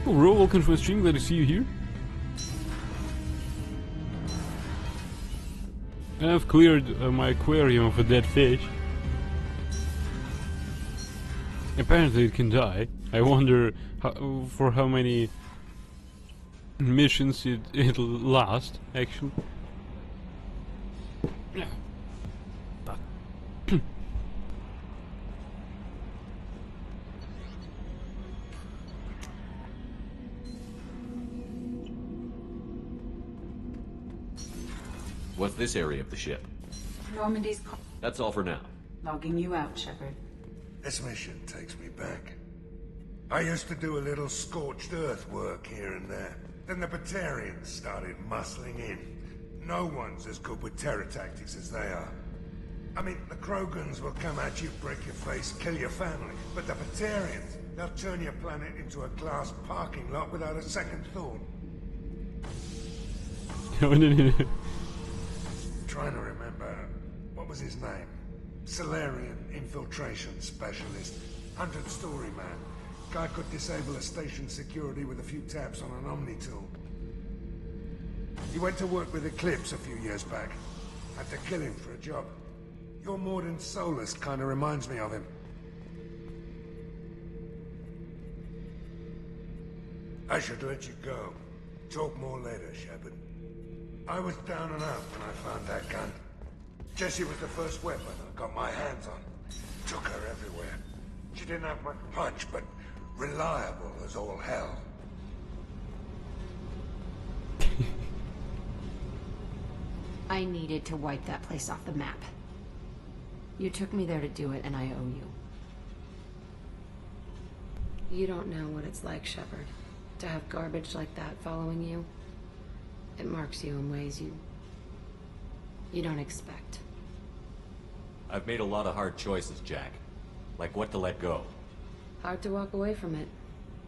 Oh, bro, welcome to my stream. Glad to see you here. I've cleared my aquarium of a dead fish. Apparently it can die. I wonder for how many missions it'll last, actually. What's this area of the ship? Normandy's That's all for now. logging you out, Shepard. This mission takes me back. I used to do a little scorched earth work here and there. Then the Batarians started muscling in. No one's as good with terror tactics as they are. I mean, the Krogans will come at you, break your face, kill your family. But the Batarians, they'll turn your planet into a glass parking lot without a second thought. Trying to remember, what was his name? Solarian infiltration specialist. 100-story man. Guy could disable a station security with a few taps on an Omni tool. He went to work with Eclipse a few years back. Had to kill him for a job. Your Mordin Solus kinda reminds me of him. I should let you go. Talk more later, Shepard. I was down and out when I found that gun. Jessie was the first weapon I got my hands on. Took her everywhere. She didn't have much punch, but reliable as all hell. I needed to wipe that place off the map. You took me there to do it, and I owe you. You don't know what it's like, Shepard, to have garbage like that following you. It marks you in ways you don't expect. I've made a lot of hard choices, Jack. Like what to let go. Hard to walk away from it.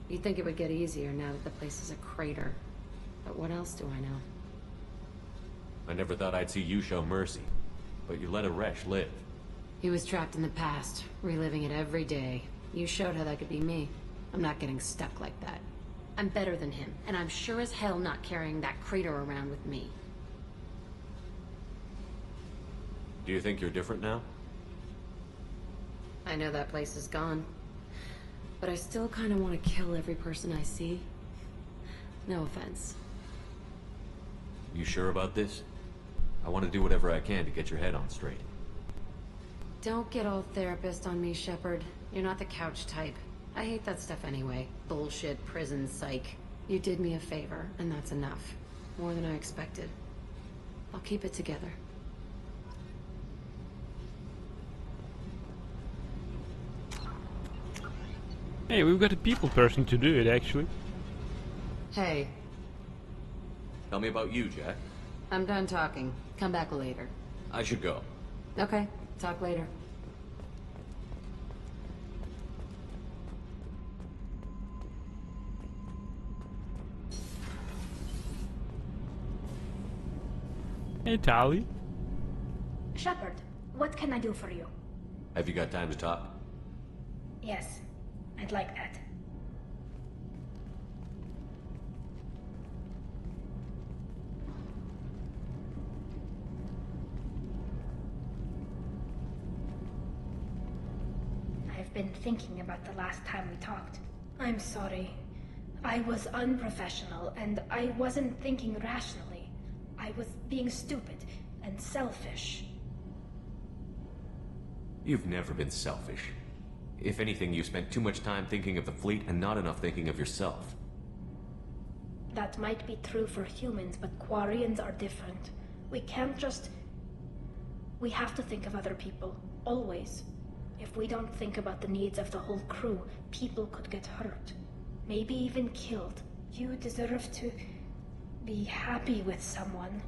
You'd think it would get easier now that the place is a crater. But what else do I know? I never thought I'd see you show mercy. But you let a Resh live. He was trapped in the past, reliving it every day. You showed how that could be me. I'm not getting stuck like that. I'm better than him, and I'm sure as hell not carrying that crater around with me. Do you think you're different now? I know that place is gone. But I still kind of want to kill every person I see. No offense. You sure about this? I want to do whatever I can to get your head on straight. Don't get all therapist on me, Shepard. You're not the couch type. I hate that stuff anyway. Bullshit, prison, psych. You did me a favor, and that's enough. More than I expected. I'll keep it together. Hey, we've got a people person to do it, actually. Hey, Tell me about you, Jack. I'm done talking. Come back later. I should go. Okay, talk later. Hey, Tali. Shepard, what can I do for you? Have you got time to talk? Yes, I'd like that. I've been thinking about the last time we talked. I'm sorry. I was unprofessional, and I wasn't thinking rationally. I was being stupid and selfish. You've never been selfish. If anything, you spent too much time thinking of the fleet and not enough thinking of yourself. That might be true for humans, but Quarians are different. We can't just... We have to think of other people, always. If we don't think about the needs of the whole crew, people could get hurt. Maybe even killed. You deserve to be happy with someone.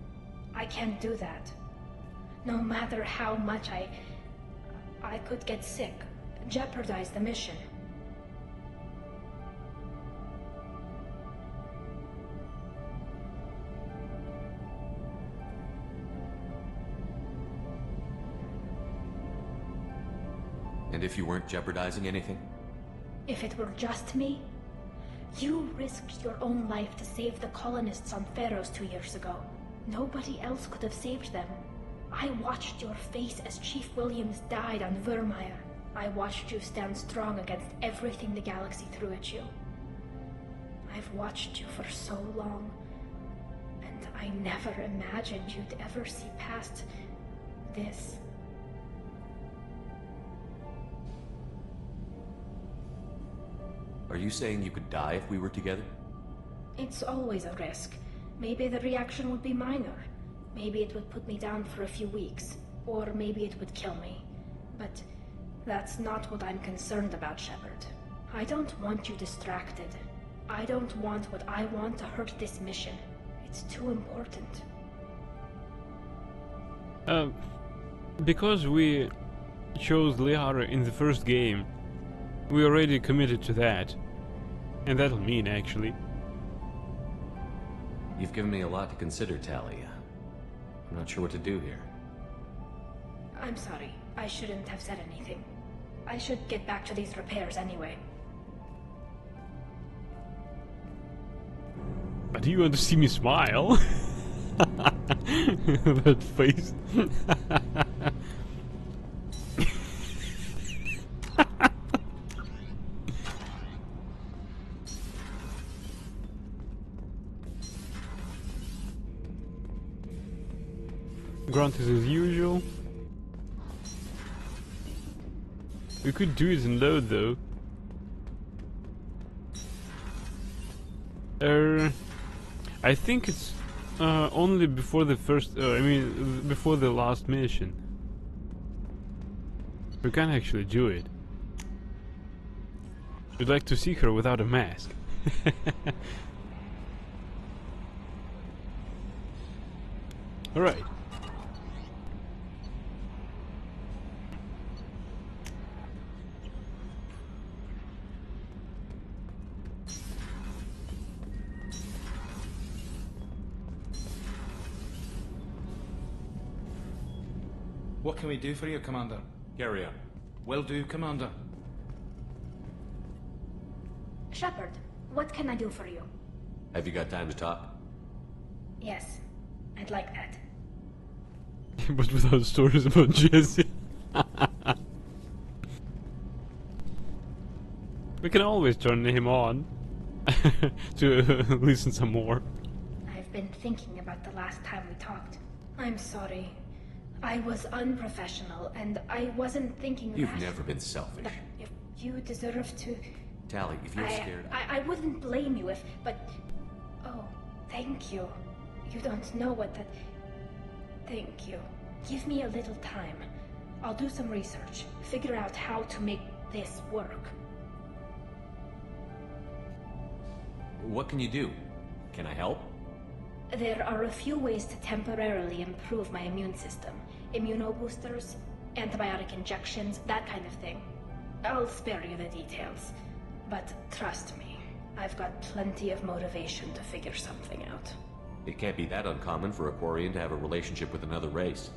I can't do that. No matter how much I could get sick, jeopardize the mission. And if you weren't jeopardizing anything? If it were just me, You risked your own life to save the colonists on Pharaohs 2 years ago. Nobody else could have saved them. I watched your face as Chief Williams died on Vermeer. I watched you stand strong against everything the galaxy threw at you. I've watched you for so long, and I never imagined you'd ever see past this. Are you saying you could die if we were together? It's always a risk. Maybe the reaction would be minor. Maybe it would put me down for a few weeks. Or maybe it would kill me. But that's not what I'm concerned about, Shepard. I don't want you distracted. I don't want what I want to hurt this mission. It's too important. Because we chose Liara in the first game, we already committed to that. And that'll mean, actually. You've given me a lot to consider, Tali. I'm not sure what to do here. I'm sorry. I shouldn't have said anything. I should get back to these repairs anyway. But do you want to see me smile? That face. Grunt is as usual. We could do it in load though. I think it's only before the first, before the last mission. We can actually do it. We'd like to see her without a mask. Alright. What can we do for you, Commander? Carry on. Will do, Commander. Shepard, what can I do for you? Have you got time to talk? Yes, I'd like that. But without stories about Jesse. We can always turn him on to listen some more. I've been thinking about the last time we talked. I'm sorry. I was unprofessional, and I wasn't thinking You've that. never been selfish. But if you deserve to... Tali, if you're scared... I wouldn't blame you if... But... Oh, thank you. You don't know what that... Thank you. Give me a little time. I'll do some research. Figure out how to make this work. What can you do? Can I help? There are a few ways to temporarily improve my immune system. Immunoboosters, antibiotic injections, that kind of thing. I'll spare you the details. But trust me, I've got plenty of motivation to figure something out. It can't be that uncommon for a Quarian to have a relationship with another race.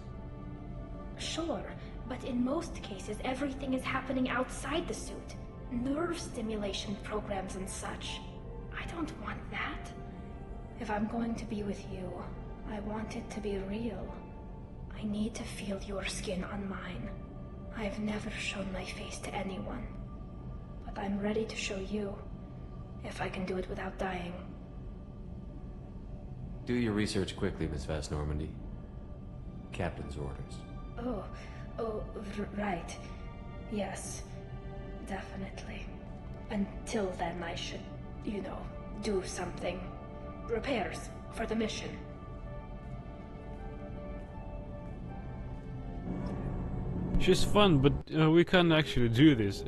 Sure, but in most cases everything is happening outside the suit. Nerve stimulation programs and such. I don't want that. If I'm going to be with you, I want it to be real. I need to feel your skin on mine. I've never shown my face to anyone. But I'm ready to show you, if I can do it without dying. Do your research quickly, Miss Vast Normandy. Captain's orders. Right. Yes, definitely. Until then, I should, do something. Repairs for the mission. She's fun, but we can't actually do this.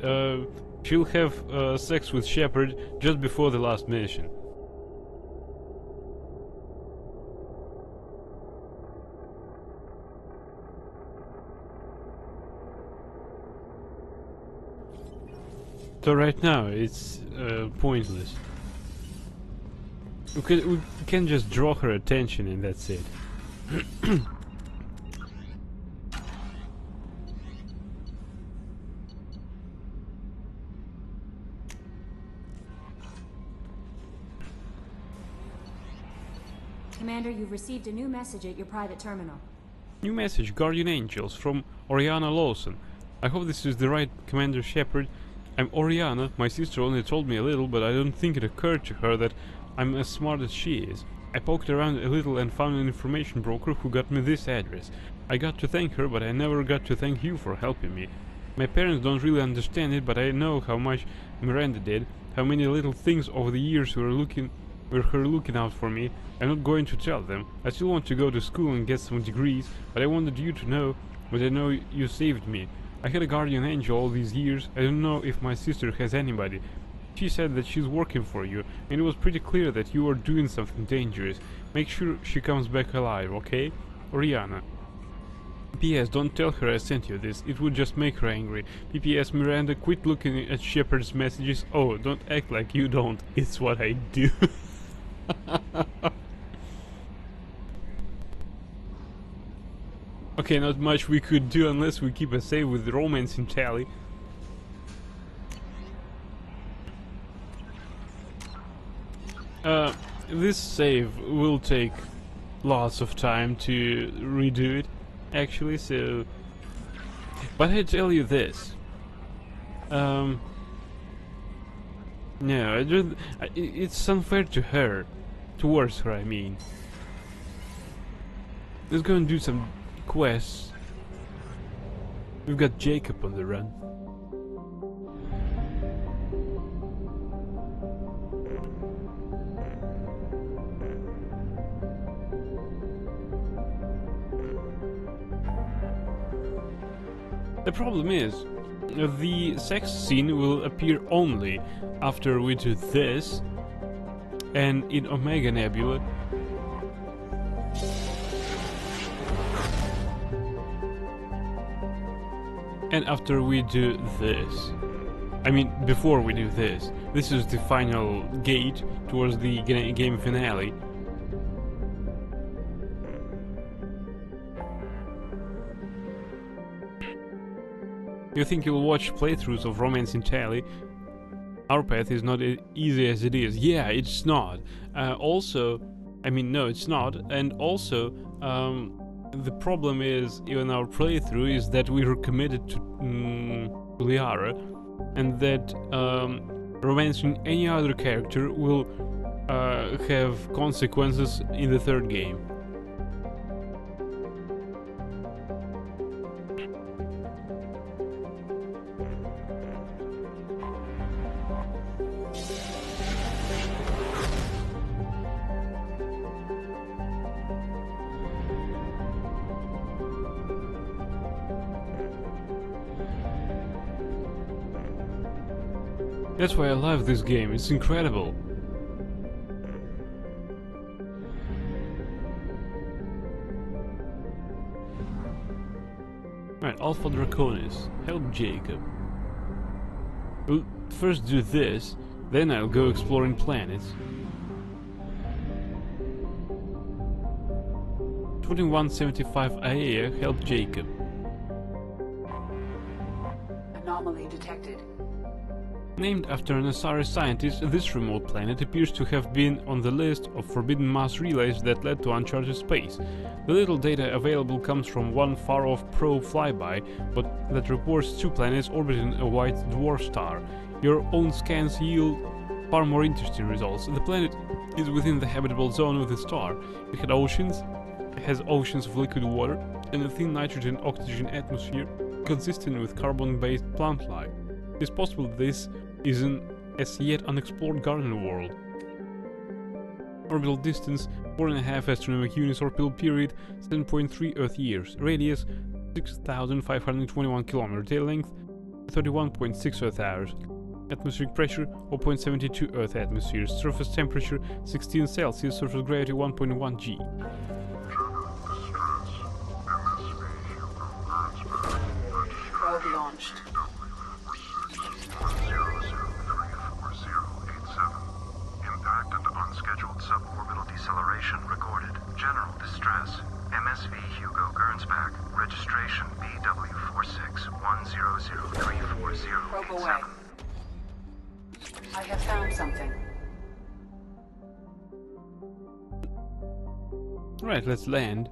She'll have sex with Shepard just before the last mission. So right now it's pointless. We can just draw her attention and that's it. Commander, you've received a new message at your private terminal. New message, Guardian Angels, from Oriana Lawson. I hope this is the right Commander Shepard. I'm Oriana. My sister only told me a little, but I don't think it occurred to her that I'm as smart as she is. I poked around a little and found an information broker who got me this address. I got to thank her, but I never got to thank you for helping me. My parents don't really understand it, but I know how much Miranda did, how many little things over the years were her looking out for me. I'm not going to tell them. I still want to go to school and get some degrees, but I wanted you to know, but I know you saved me. I had a guardian angel all these years. I don't know if my sister has anybody. She said that she's working for you, and it was pretty clear that you are doing something dangerous. Make sure she comes back alive, okay? Oriana. P.S. Don't tell her I sent you this, it would just make her angry. P.P.S. Miranda, quit looking at Shepard's messages. Oh, don't act like you don't, it's what I do. Okay, not much we could do unless we keep a save with the romance in tally. This save will take lots of time to redo it, actually, so... But I tell you this. No, it's unfair to her. Towards her, I mean. Let's go and do some quests. We've got Jacob on the run. The problem is, the sex scene will appear only after we do this, and in Omega Nebula. And after we do this. I mean, before we do this. This is the final gate towards the game finale. You think you'll watch playthroughs of Romance in Tally? Our path is not as easy as it is. Yeah, it's not. Also, I mean, no, it's not. And also, the problem is, in our playthrough, is that we were committed to Liara, and that romancing any other character will have consequences in the third game. That's why I love this game, it's incredible. Right, Alpha Draconis, help Jacob. We'll first do this, then I'll go exploring planets. 2175 Aea, help Jacob. Anomaly detected. Named after an Asari scientist, this remote planet appears to have been on the list of forbidden mass relays that led to uncharted space. The little data available comes from one far-off probe flyby, but that reports two planets orbiting a white dwarf star. Your own scans yield far more interesting results. The planet is within the habitable zone of the star. It has oceans of liquid water, and a thin nitrogen-oxygen atmosphere consistent with carbon-based plant life. It's possible this is an as yet unexplored garden world. Orbital distance 4.5 astronomical units, orbital period 7.3 Earth years, radius 6,521 km, tail length 31.6 Earth hours, atmospheric pressure 0.72 Earth atmospheres, surface temperature 16 Celsius, surface gravity 1.1 G. Probe launched. Impact and unscheduled suborbital deceleration recorded. General distress. MSV Hugo Gernsback. Registration BW46100340. Probe away. I have found something. Right, let's land.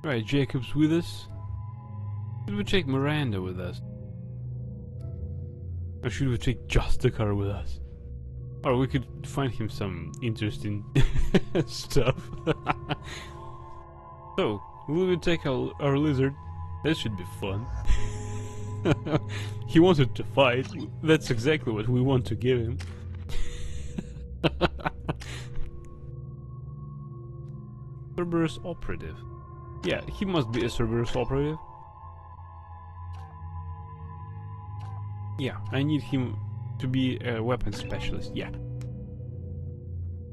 Right, Jacob's with us. Should we take Miranda with us? Or should we take Justicar with us? Or we could find him some interesting stuff. So, will we take our lizard? That should be fun. He wanted to fight. That's exactly what we want to give him. Cerberus operative. Yeah, he must be a Cerberus operative. Yeah, I need him to be a weapons specialist. Yeah.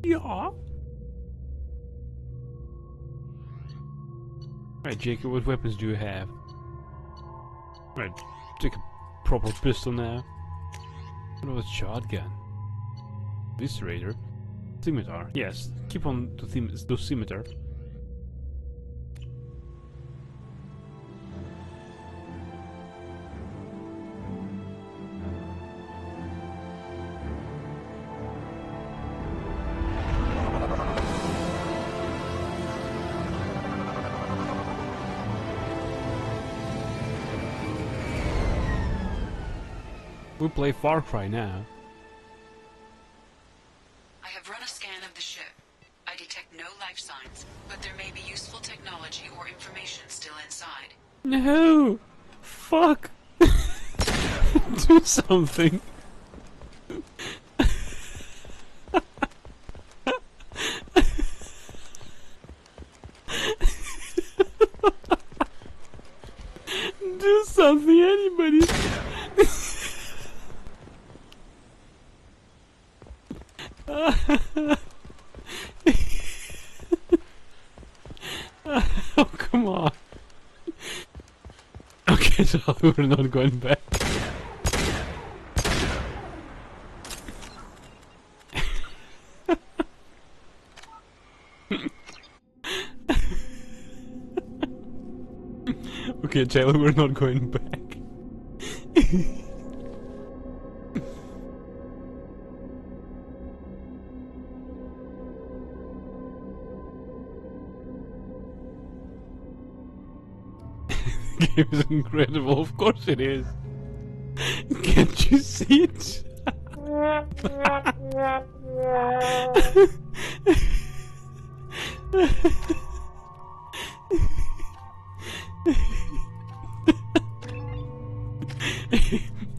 Yeah. Right, Jacob, what weapons do you have? Right, take a proper pistol now. What about shotgun? Viscerator? Scimitar. Yes, keep on to scimitar. We play Far Cry now. I have run a scan of the ship. I detect no life signs, but there may be useful technology or information still inside. No! Fuck! Do something! Do something, anybody! Oh, come on. Okay, so we're not going back. Okay, Taylor, we're not going back. Game is incredible, of course it is. Can't you see it?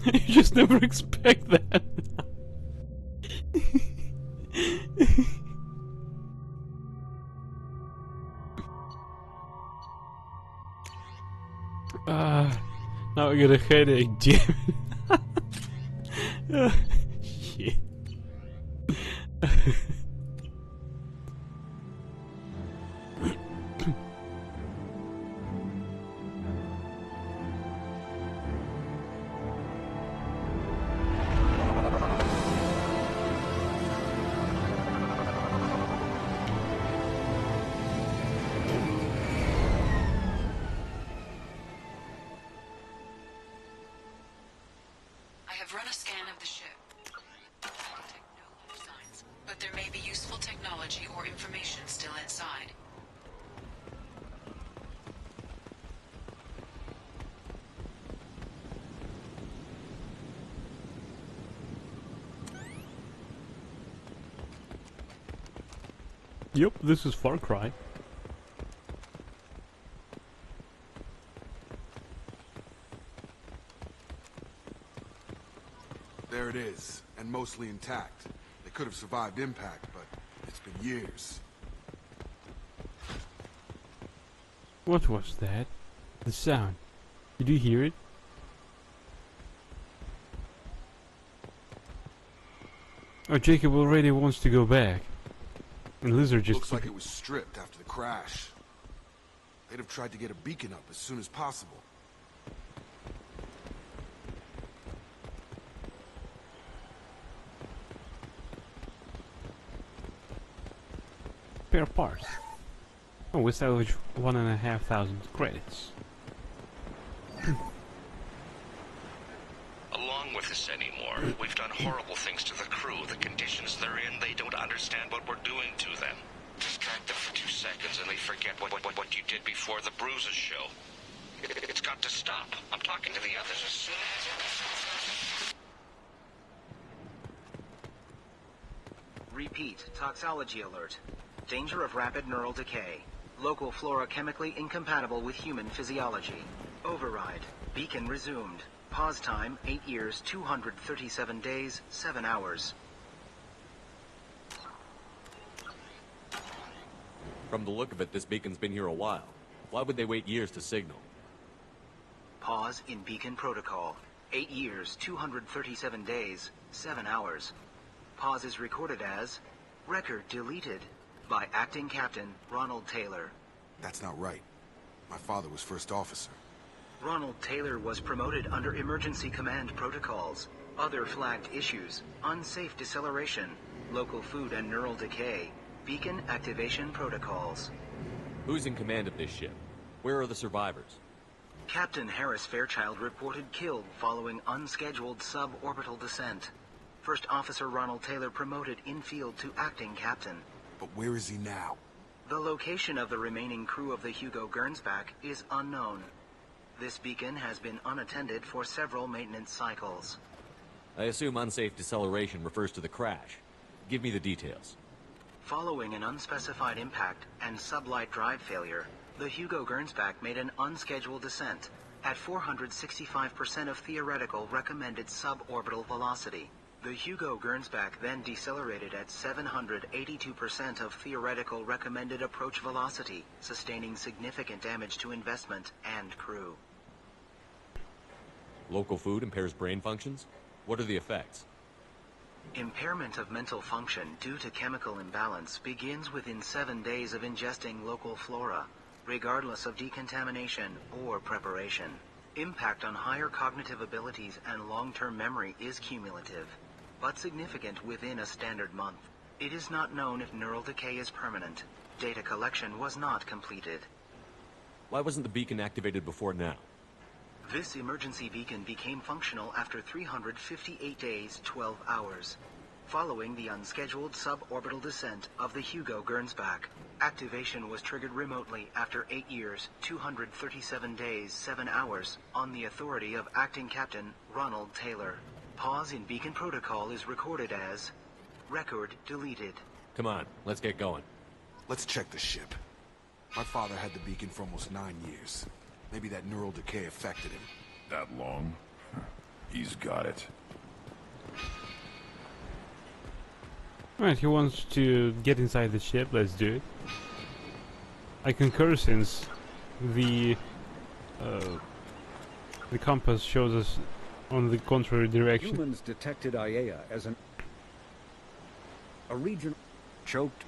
You just never expect that. Now I get a headache, damn it. Shit. I have run a scan of the ship. I detect no life signs, but there may be useful technology or information still inside. Yep, this is Far Cry. There it is, and mostly intact. They could have survived impact, but it's been years. What was that? The sound. Did you hear it? Oh, Jacob already wants to go back. And Lizard just... Looks like it was stripped after the crash. They'd have tried to get a beacon up as soon as possible. spare parts. Oh, we salvage 1,500 credits. Along with this anymore, we've done horrible things to the crew. The conditions they're in, they don't understand what we're doing to them. Distract them for 2 seconds and they forget what you did before the bruises show. It's got to stop. I'm talking to the others as soon as... Repeat, toxology alert. Danger of rapid neural decay. Local flora chemically incompatible with human physiology. Override. Beacon resumed. Pause time, 8 years, 237 days, 7 hours. From the look of it, this beacon's been here a while. Why would they wait years to signal? Pause in beacon protocol. 8 years, 237 days, 7 hours. Pause is recorded as record deleted by acting captain Ronald Taylor. That's not right. My father was first officer. Ronald Taylor was promoted under emergency command protocols. Other flagged issues: unsafe deceleration, local food and neural decay, beacon activation protocols. Who's in command of this ship? Where are the survivors? Captain Harris Fairchild reported killed following unscheduled suborbital descent. First Officer Ronald Taylor promoted in-field to acting captain. But where is he now? The location of the remaining crew of the Hugo Gernsback is unknown. This beacon has been unattended for several maintenance cycles. I assume unsafe deceleration refers to the crash. Give me the details. Following an unspecified impact and sublight drive failure, the Hugo Gernsback made an unscheduled descent at 465% of theoretical recommended suborbital velocity. The Hugo Gernsback then decelerated at 782% of theoretical recommended approach velocity, sustaining significant damage to investment and crew. Local food impairs brain functions? What are the effects? Impairment of mental function due to chemical imbalance begins within 7 days of ingesting local flora, regardless of decontamination or preparation. Impact on higher cognitive abilities and long-term memory is cumulative, but significant within a standard month. It is not known if neural decay is permanent. Data collection was not completed. Why wasn't the beacon activated before now? This emergency beacon became functional after 358 days, 12 hours, following the unscheduled suborbital descent of the Hugo Gernsback. Activation was triggered remotely after 8 years, 237 days, 7 hours, on the authority of Acting Captain Ronald Taylor. Pause in beacon protocol is recorded as record deleted. Come on, let's get going. Let's check the ship. My father had the beacon for almost 9 years. Maybe that neural decay affected him. That long? He's got it. Alright, he wants to get inside the ship, let's do it. I concur, since the compass shows us on the contrary direction. Humans detected Aiea as a region choked.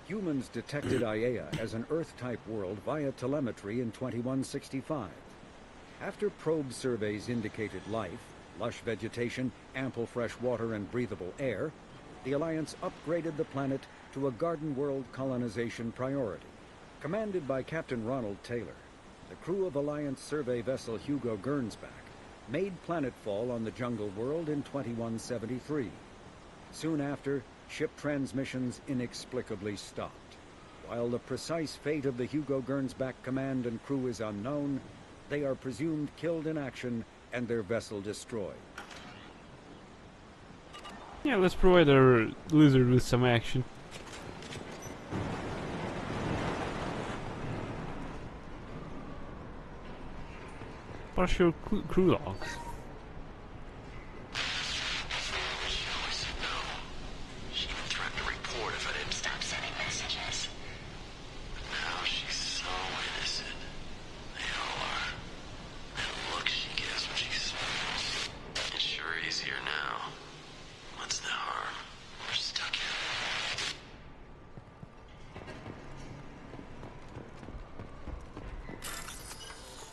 Humans detected Aiea as an Earth-type world via telemetry in 2165. After probe surveys indicated life, lush vegetation, ample fresh water, and breathable air, the Alliance upgraded the planet to a garden world colonization priority. Commanded by Captain Ronald Taylor, the crew of Alliance survey vessel Hugo Gernsback made planetfall on the jungle world in 2173. Soon after, ship transmissions inexplicably stopped. While the precise fate of the Hugo Gernsback command and crew is unknown, they are presumed killed in action and their vessel destroyed. Yeah, let's provide our lizard with some action. Partial crew logs.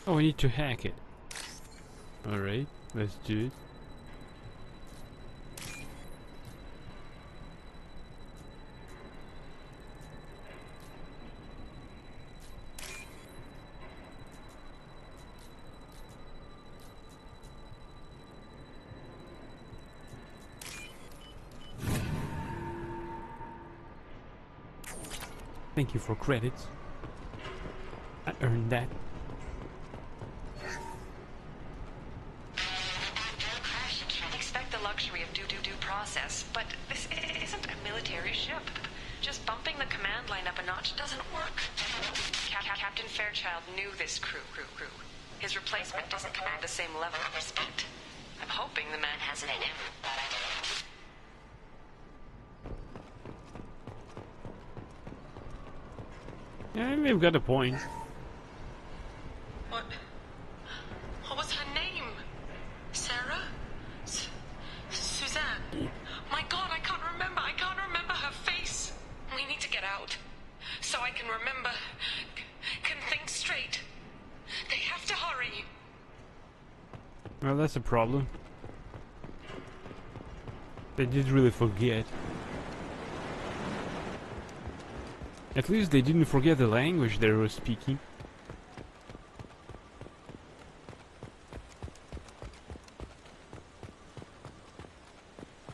Oh, I need to hack it. Alright, let's do it. Thank you for credits. I earned that. Expect the luxury of due process, but this isn't a military ship. Just bumping the command line up a notch doesn't work. Captain Fairchild knew this crew. His replacement doesn't command the same level of respect. I'm hoping the man has it in him. Yeah, they've got a point. What was her name? Sarah? Suzanne? My God, I can't remember. I can't remember her face. We need to get out. So I can remember. Can think straight. They have to hurry. Well, that's a problem. They did really forget. At least they didn't forget the language they were speaking.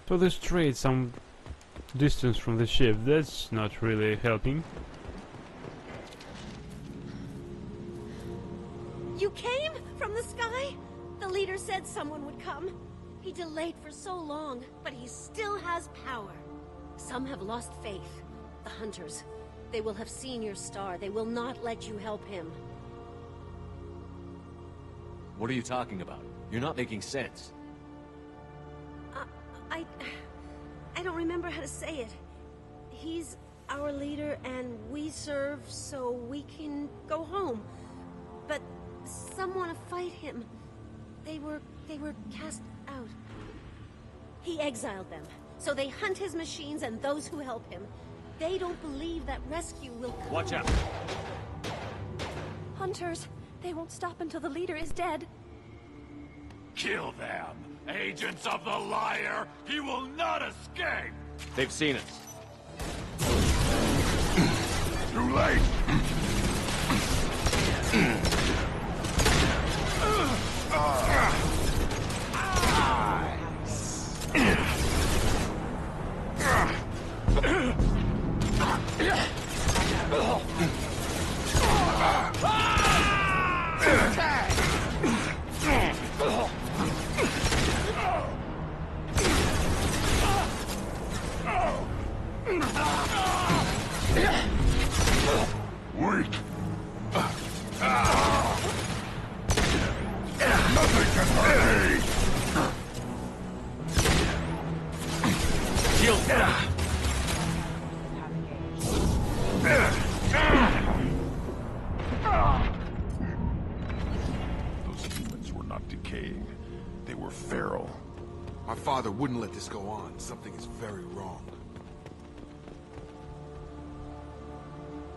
So they strayed some distance from the ship. That's not really helping. You came from the sky? The leader said someone would come. He delayed for so long, but he still has power. Some have lost faith. The hunters. They will have seen your star. They will not let you help him. What are you talking about? You're not making sense. I don't remember how to say it. He's our leader and we serve so we can go home. But some want to fight him. They were cast out. He exiled them, so they hunt his machines and those who help him. They don't believe that rescue will come. Watch out! Hunters, they won't stop until the leader is dead. Kill them! Agents of the liar! He will not escape! They've seen us. Too late! Weak! Nothing can hurt me! Shield down! Those humans were not decaying. They were feral. My father wouldn't let this go on. Something is very wrong.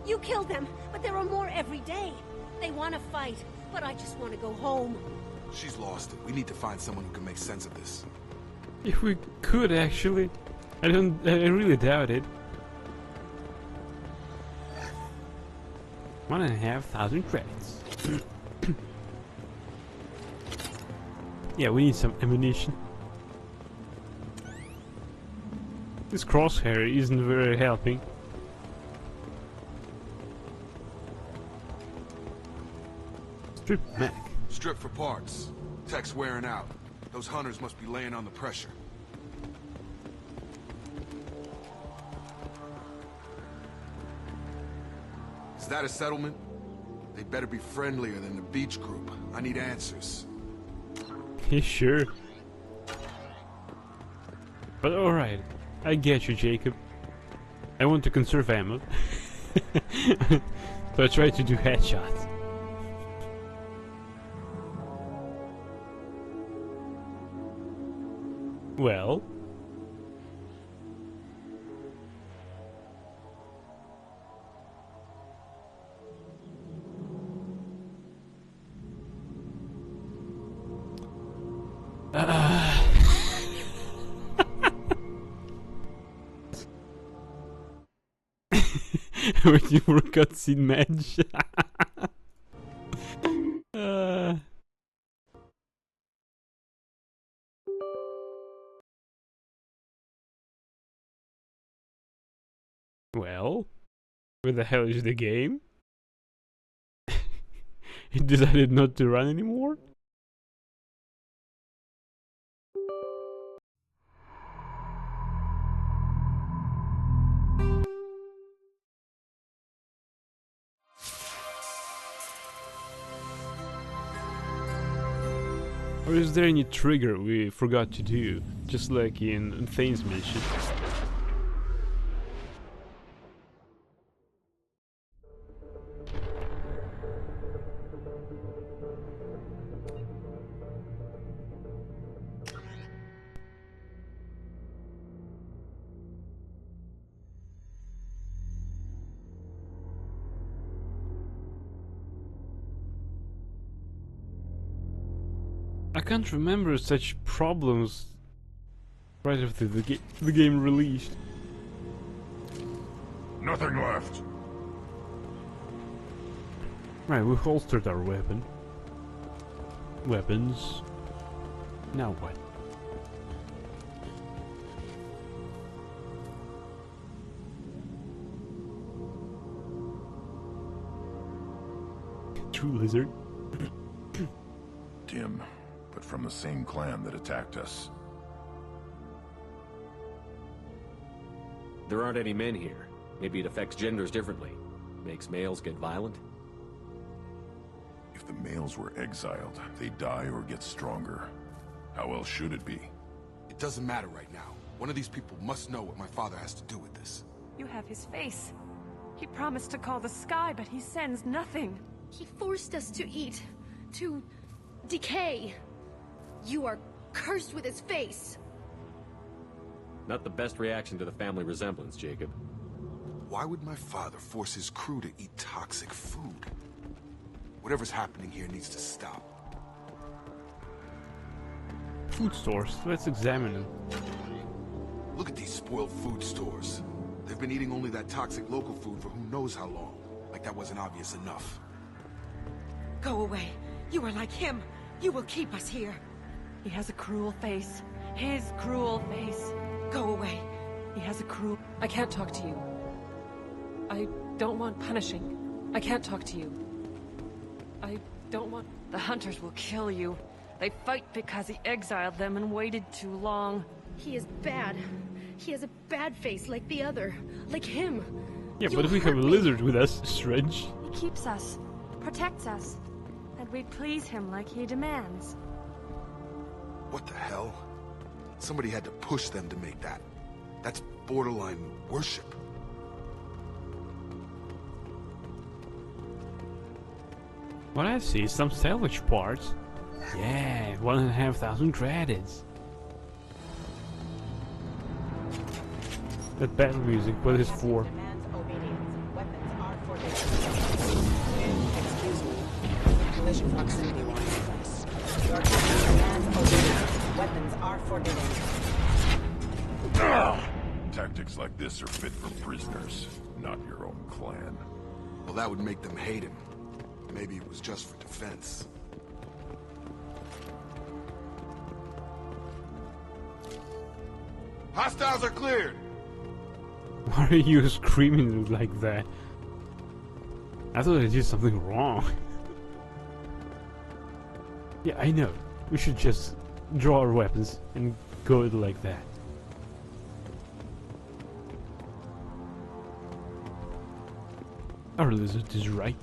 You killed them, but there are more every day. They want to fight, but I just want to go home. She's lost it. We need to find someone who can make sense of this. If we could actually. I really doubt it. 1,500 credits. Yeah, we need some ammunition. This crosshair isn't very helping. Strip Mac. Strip for parts. Tech's wearing out. Those hunters must be laying on the pressure. Is that a settlement? They better be friendlier than the beach group. I need answers. Yeah, sure. But alright, I get you, Jacob. I want to conserve ammo. So I try to do headshots. Well... Waiting for a cutscene match. Well... Where the hell is the game? It decided not to run anymore? Or is there any trigger we forgot to do, just like in Thane's mission? I can't remember such problems right after the game released. Nothing left. Right, we holstered our weapons. Now what? True lizard. Dim, but from the same clan that attacked us. There aren't any men here. Maybe it affects genders differently. Makes males get violent? If the males were exiled, they die or get stronger. How else should it be? It doesn't matter right now. One of these people must know what my father has to do with this. You have his face. He promised to call the sky, but he sends nothing. He forced us to eat, to decay. You are cursed with his face. Not the best reaction to the family resemblance, Jacob. Why would my father force his crew to eat toxic food? Whatever's happening here needs to stop. Food stores. Let's examine them. Look at these spoiled food stores. They've been eating only that toxic local food for who knows how long. Like that wasn't obvious enough. Go away. You are like him. You will keep us here. He has a cruel face. His cruel face. Go away. He has a cruel... I can't talk to you. I don't want punishing. I can't talk to you. I don't want... The hunters will kill you. They fight because he exiled them and waited too long. He is bad. He has a bad face like the other. Like him. Yeah, but we have a lizard with us, Stretch. He keeps us. Protects us. And we please him like he demands. What the hell? Somebody had to push them to make that. That's borderline worship. What I see is some salvage parts. Yeah, 1,500 credits. That battle music, what is it for? Excuse me. Collision proximity warning request. Your demands obedience. Weapons are forbidden. Tactics like this are fit for prisoners, not your own clan. Well, that would make them hate him. Maybe it was just for defense. Hostiles are cleared! Why are you screaming like that? I thought I did something wrong. Yeah, I know. We should just draw our weapons and go like that. Our lizard is right.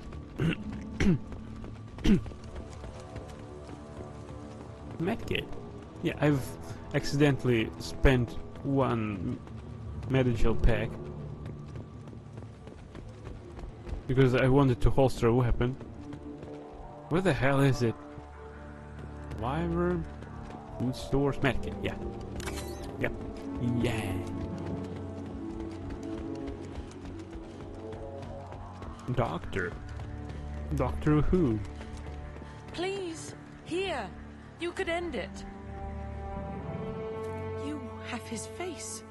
Medkit. Yeah, I've accidentally spent one medical pack because I wanted to holster a weapon. Where the hell is it? Wyvern? Food stores? Medkit, yeah. Yep. Yeah. Doctor. Doctor Who? Please, here. You could end it. You have his face,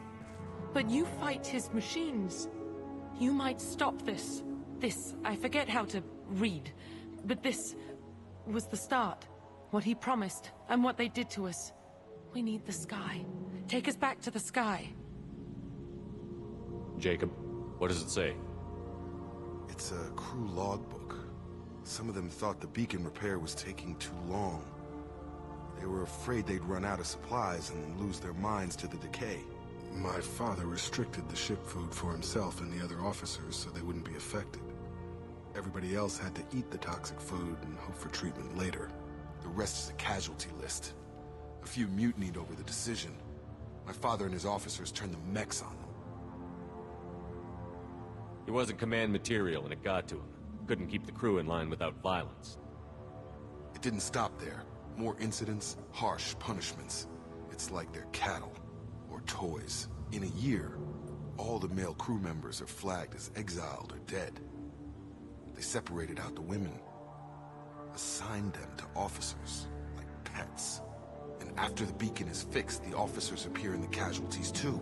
but you fight his machines. You might stop this. This, I forget how to read, but this was the start. What he promised, and what they did to us. We need the sky. Take us back to the sky. Jacob, what does it say? It's a crew logbook. Some of them thought the beacon repair was taking too long. They were afraid they'd run out of supplies and lose their minds to the decay. My father restricted the ship food for himself and the other officers so they wouldn't be affected. Everybody else had to eat the toxic food and hope for treatment later. The rest is a casualty list. A few mutinied over the decision. My father and his officers turned the mechs on them. He wasn't command material and it got to him. Couldn't keep the crew in line without violence. It didn't stop there. More incidents, harsh punishments. It's like they're cattle. Or toys. In a year, all the male crew members are flagged as exiled or dead. They separated out the women. Assigned them to officers, like pets. And after the beacon is fixed, the officers appear in the casualties too.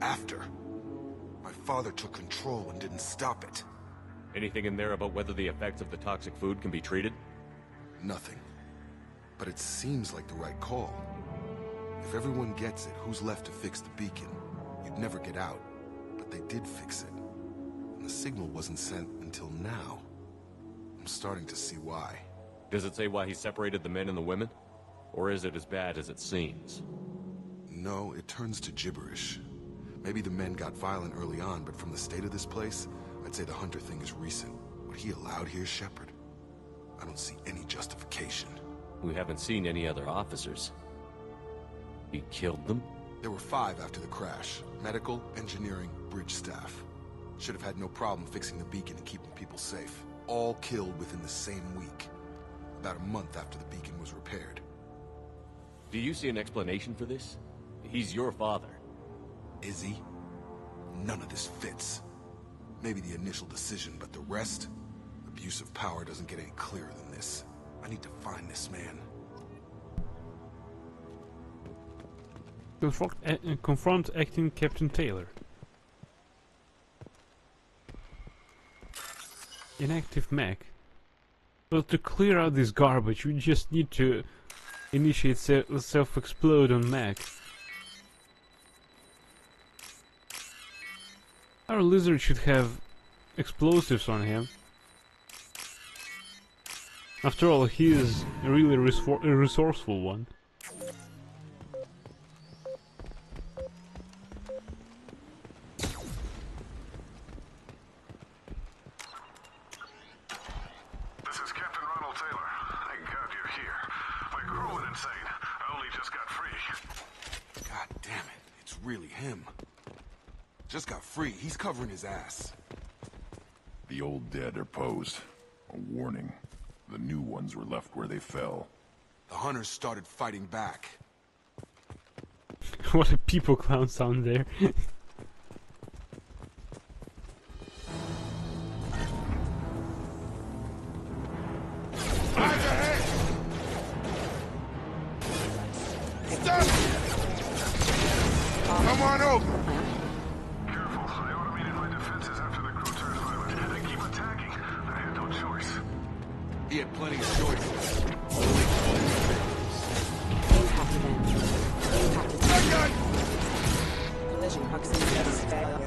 After. My father took control and didn't stop it. Anything in there about whether the effects of the toxic food can be treated? Nothing. But it seems like the right call. If everyone gets it, who's left to fix the beacon? You'd never get out. But they did fix it. And the signal wasn't sent until now. I'm starting to see why. Does it say why he separated the men and the women? Or is it as bad as it seems? No, it turns to gibberish. Maybe the men got violent early on, but from the state of this place, I'd say the Hunter thing is recent. What he allowed here, Shepard? I don't see any justification. We haven't seen any other officers. He killed them? There were 5 after the crash. Medical, engineering, bridge staff. Should have had no problem fixing the beacon and keeping people safe. All killed within the same week. About a month after the beacon was repaired. Do you see an explanation for this? He's your father. Is he? None of this fits. Maybe the initial decision, but the rest? Abuse of power doesn't get any clearer than this. I need to find this man. Confront acting Captain Taylor. Inactive mech. Well, to clear out this garbage, we just need to initiate self-explode on mech. Our lizard should have explosives on him. After all, he is a really resourceful one. Just got free. He's covering his ass. The old dead are posed. A warning. The new ones were left where they fell. The hunters started fighting back. What a people clown sound there. Stop! Come on over. He had plenty of choices. Collision proximity suspect.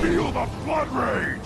Feel the blood rage!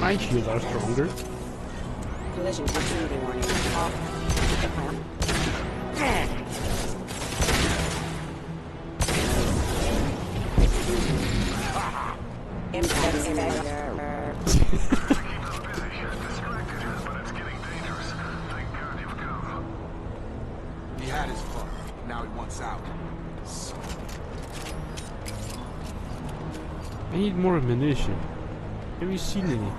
My shields are stronger. Collision proximity warning. Off. Impact. as fuck. Now he wants out. So... I need more ammunition. Have you seen any?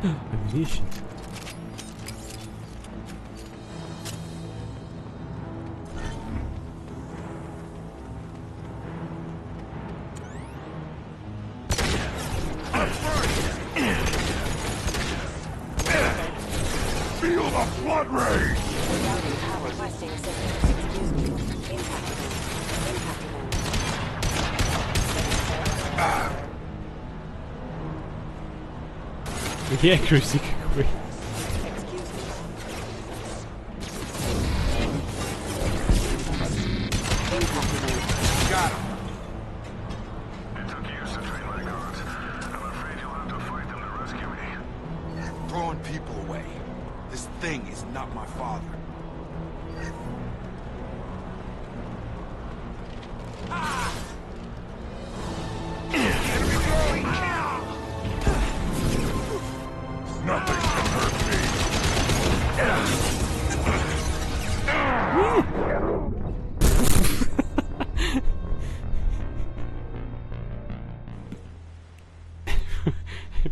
Ammunition. Feel the flood rage! Requesting assistance. Excuse me. Impact. The accuracy quick. Got him. It took years to train my guards. I'm afraid you'll have to fight them to rescue me. Throwing people away. This thing is not my father. Nothing can hurt me.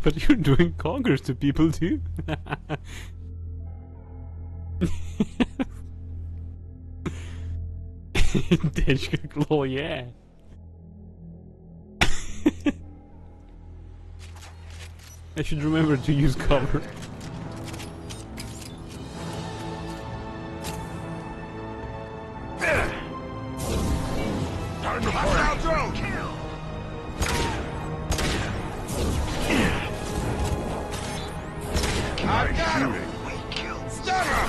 But you're doing conkers to people too. Dashka claw, yeah. I should remember to use cover. Time to fight. Drone. Kill. I got him. We killed. Stunner.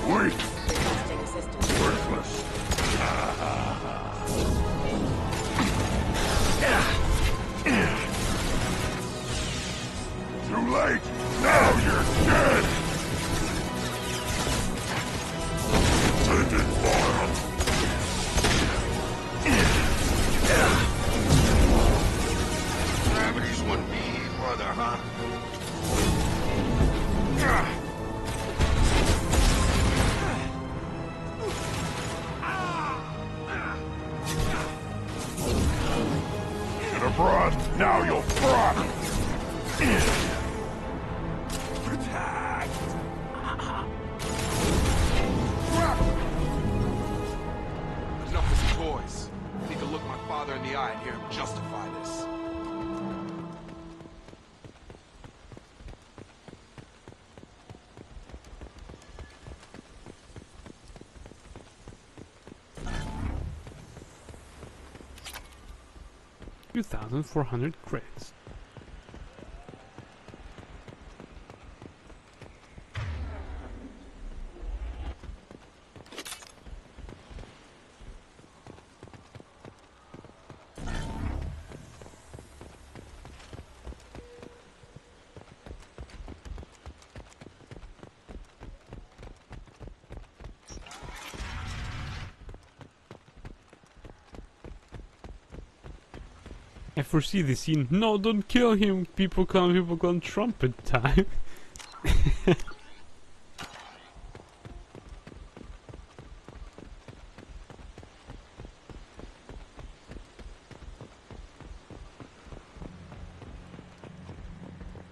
Wait. Requesting assistance. Worthless. Too late. Now you're dead. Sending fire. Gravity's one mean brother, huh? Should have run. Now you'll front. Protect. Enough with the toys. I need to look my father in the eye and hear him justify this. $2,400 credits. I foresee the scene. No, don't kill him. People come trumpet time.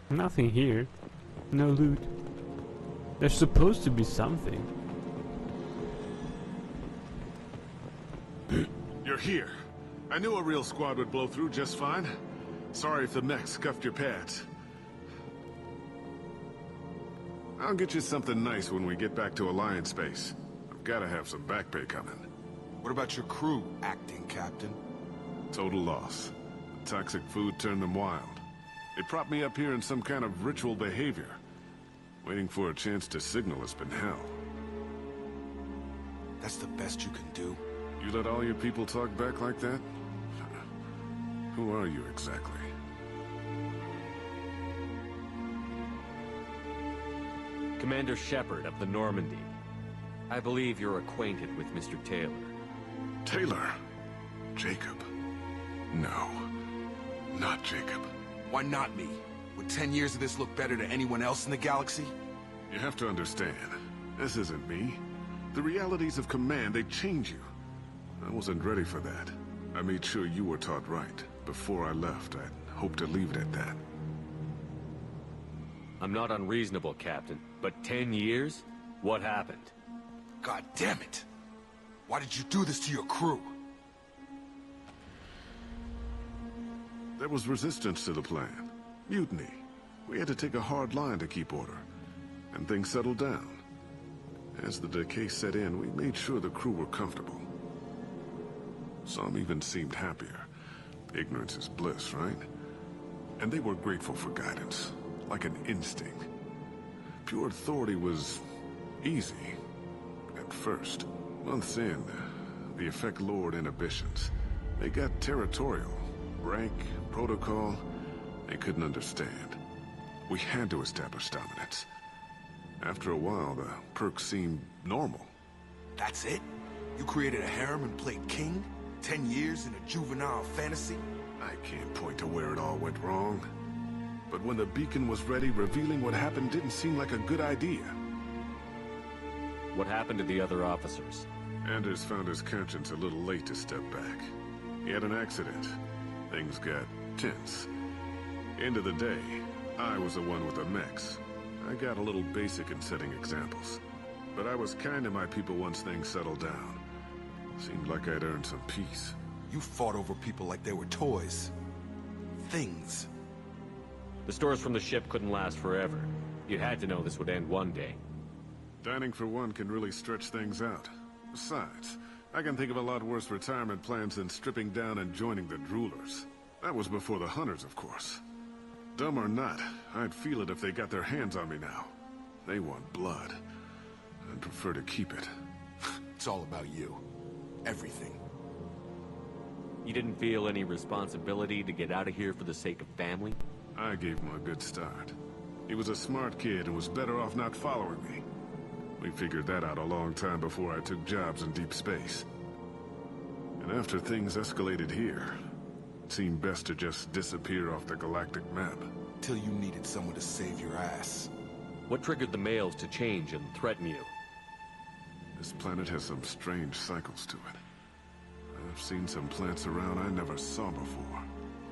Nothing here. No loot. There's supposed to be something. You're here. I knew a real squad would blow through just fine. Sorry if the mech scuffed your pads. I'll get you something nice when we get back to Alliance space. I've gotta have some back pay coming. What about your crew, acting captain? Total loss. The toxic food turned them wild. They propped me up here in some kind of ritual behavior. Waiting for a chance to signal has been hell. That's the best you can do? You let all your people talk back like that? Who are you exactly? Commander Shepard of the Normandy. I believe you're acquainted with Mr. Taylor. Taylor? Jacob? No. Not Jacob. Why not me? Would 10 years of this look better to anyone else in the galaxy? You have to understand, this isn't me. The realities of command, they change you. I wasn't ready for that. I made sure you were taught right. Before I left, I'd hoped to leave it at that. I'm not unreasonable, Captain, but 10 years? What happened? God damn it! Why did you do this to your crew? There was resistance to the plan. Mutiny. We had to take a hard line to keep order. And things settled down. As the decay set in, we made sure the crew were comfortable. Some even seemed happier. Ignorance is bliss, right? And they were grateful for guidance, like an instinct. Pure authority was easy, at first. Months in, the effect lowered inhibitions. They got territorial. Rank, protocol, they couldn't understand. We had to establish dominance. After a while, the perks seemed normal. That's it? You created a harem and played king? 10 years in a juvenile fantasy? I can't point to where it all went wrong. But when the beacon was ready, revealing what happened didn't seem like a good idea. What happened to the other officers? Anders found his conscience a little late to step back. He had an accident. Things got tense. End of the day, I was the one with the mechs. I got a little basic in setting examples. But I was kind to my people once things settled down. Seemed like I'd earned some peace. You fought over people like they were toys. Things. The stores from the ship couldn't last forever. You had to know this would end one day. Dining for one can really stretch things out. Besides, I can think of a lot worse retirement plans than stripping down and joining the Droolers. That was before the Hunters, of course. Dumb or not, I'd feel it if they got their hands on me now. They want blood. I'd prefer to keep it. It's all about you. Everything. You didn't feel any responsibility to get out of here for the sake of family? I gave him a good start. He was a smart kid and was better off not following me. We figured that out a long time before I took jobs in deep space. And after things escalated here, it seemed best to just disappear off the galactic map. Till you needed someone to save your ass. What triggered the males to change and threaten you? This planet has some strange cycles to it. I've seen some plants around I never saw before.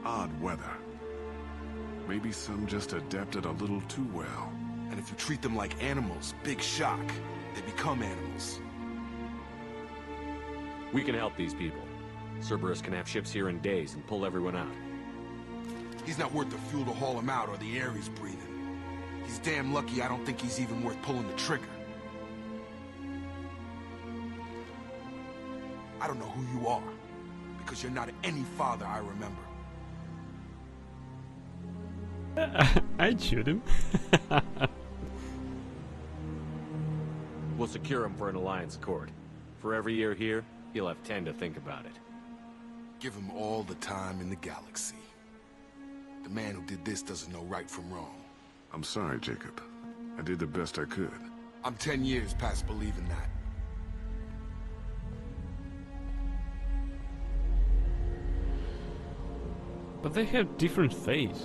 Odd weather. Maybe some just adapted a little too well. And if you treat them like animals, big shock. They become animals. We can help these people. Cerberus can have ships here in days and pull everyone out. He's not worth the fuel to haul him out or the air he's breathing. He's damn lucky I don't think he's even worth pulling the trigger. I don't know who you are, because you're not any father I remember. I'd shoot him. We'll secure him for an Alliance Accord. For every year here, he'll have 10 to think about it. Give him all the time in the galaxy. The man who did this doesn't know right from wrong. I'm sorry, Jacob. I did the best I could. I'm 10 years past believing that. But they have different fates.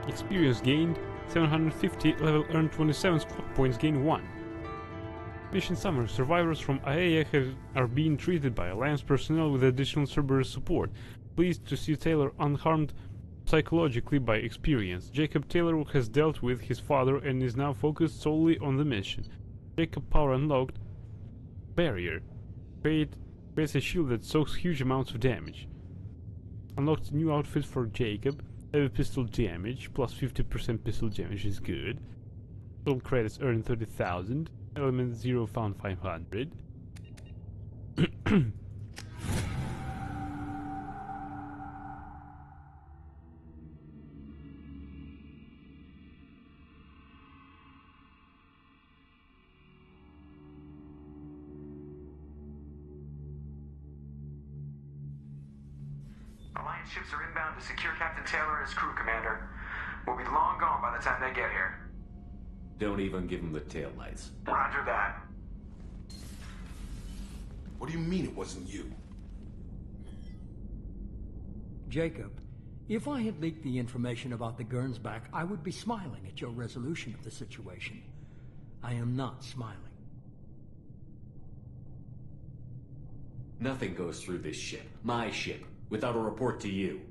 Experience gained 750, level earned 27, spot points gained 1. Mission summary: survivors from Aiea are being treated by Alliance personnel with additional Cerberus support. Pleased to see Taylor unharmed psychologically by experience. Jacob Taylor has dealt with his father and is now focused solely on the mission. Jacob power unlocked. Barrier. Creates a shield that soaks huge amounts of damage. Unlocked new outfit for Jacob. Heavy pistol damage, plus 50% pistol damage is good. Total credits earned 30,000. Element 0 found 500. Alliance ships are inbound to secure Captain Taylor and his crew, Commander. We'll be long gone by the time they get here. Don't even give him the taillights. Roger that. What do you mean it wasn't you? Jacob, if I had leaked the information about the Gernsback, I would be smiling at your resolution of the situation. I am not smiling. Nothing goes through this ship, my ship, without a report to you.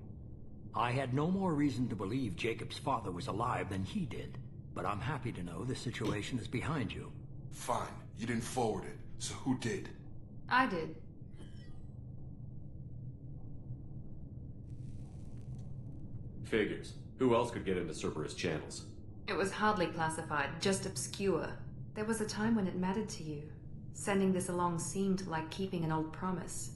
I had no more reason to believe Jacob's father was alive than he did, but I'm happy to know the situation is behind you. Fine, you didn't forward it, so who did? I did. Figures. Who else could get into Cerberus channels? It was hardly classified, just obscure. There was a time when it mattered to you. Sending this along seemed like keeping an old promise.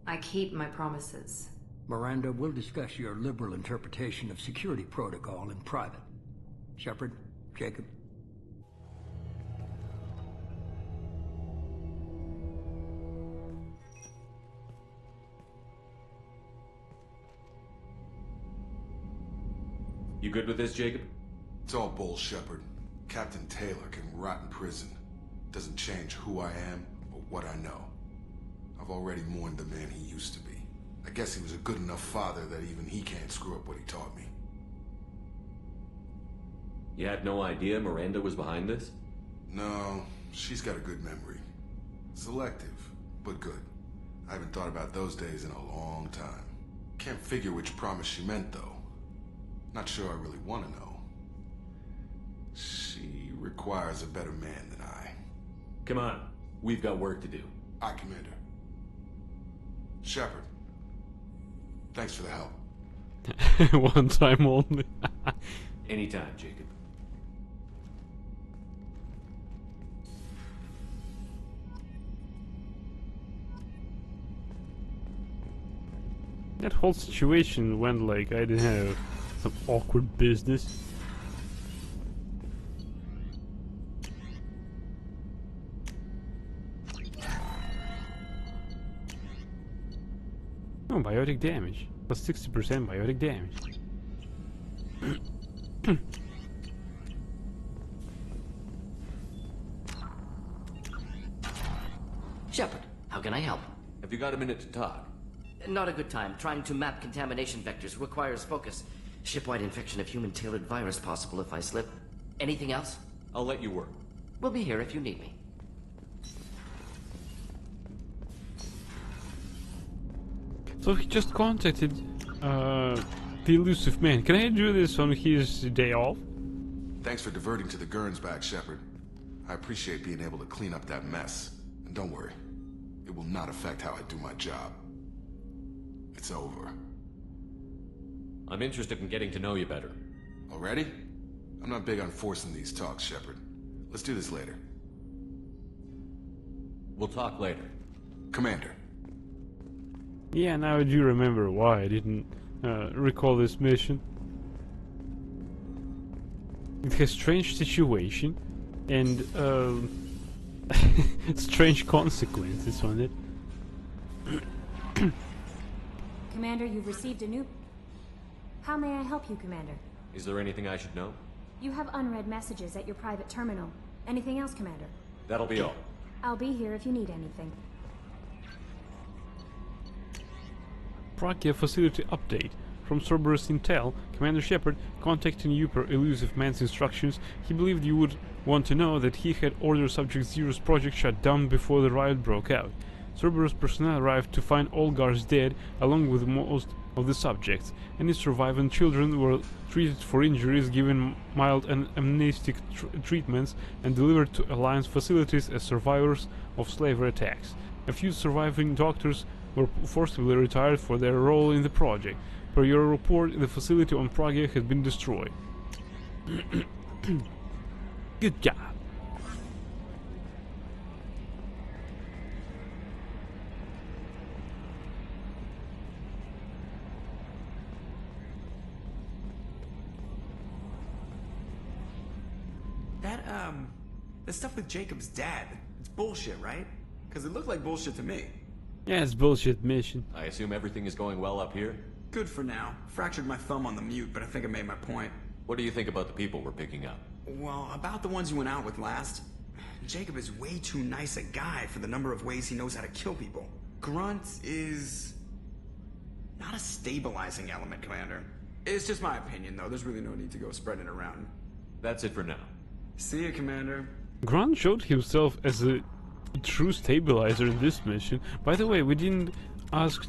I keep my promises. Miranda, we'll discuss your liberal interpretation of security protocol in private. Shepard, Jacob. You good with this, Jacob? It's all bull, Shepard. Captain Taylor can rot in prison. Doesn't change who I am or what I know. I've already mourned the man he used to be. I guess he was a good enough father that even he can't screw up what he taught me. You had no idea Miranda was behind this? No, she's got a good memory. Selective, but good. I haven't thought about those days in a long time. Can't figure which promise she meant, though. Not sure I really want to know. She requires a better man than I. Come on, we've got work to do. Aye, Commander. Shepard, thanks for the help. One time only. Anytime, Jacob. That whole situation went like I didn't have some awkward business. Oh, biotic damage. Plus 60% biotic damage. Shepard, how can I help? Have you got a minute to talk? Not a good time. Trying to map contamination vectors requires focus. Shipwide infection of human-tailored virus possible if I slip. Anything else? I'll let you work. We'll be here if you need me. So he just contacted the elusive man. Can I do this on his day off? Thanks for diverting to the Gernsback, Shepard. I appreciate being able to clean up that mess. And don't worry, it will not affect how I do my job. It's over. I'm interested in getting to know you better. Already? I'm not big on forcing these talks, Shepard. Let's do this later. We'll talk later. Commander. Yeah, now I do remember why I didn't recall this mission. It has strange situation and strange consequences on it. Commander, you've received a new... How may I help you, Commander? Is there anything I should know? You have unread messages at your private terminal. Anything else, Commander? That'll be all. I'll be here if you need anything. Pragia facility update. From Cerberus Intel, Commander Shepard, contacting you per elusive man's instructions, he believed you would want to know that he had ordered Subject Zero's project shut down before the riot broke out. Cerberus personnel arrived to find all guards dead, along with most of the subjects. Any surviving children were treated for injuries, given mild and amnestic treatments, and delivered to Alliance facilities as survivors of slavery attacks. A few surviving doctors were forcibly retired for their role in the project. Per your report, the facility on Pragia has been destroyed. Good job. The stuff with Jacob's dad, it's bullshit, right? Because it looked like bullshit to me. Yeah, it's bullshit mission. I assume everything is going well up here? Good for now. Fractured my thumb on the mute, but I think I made my point. What do you think about the people we're picking up? Well, about the ones you went out with last. Jacob is way too nice a guy for the number of ways he knows how to kill people. Grunt is... not a stabilizing element, Commander. It's just my opinion, though. There's really no need to go spreading it around. That's it for now. See you, Commander. Grunt showed himself as a true stabilizer in this mission. By the way, we didn't ask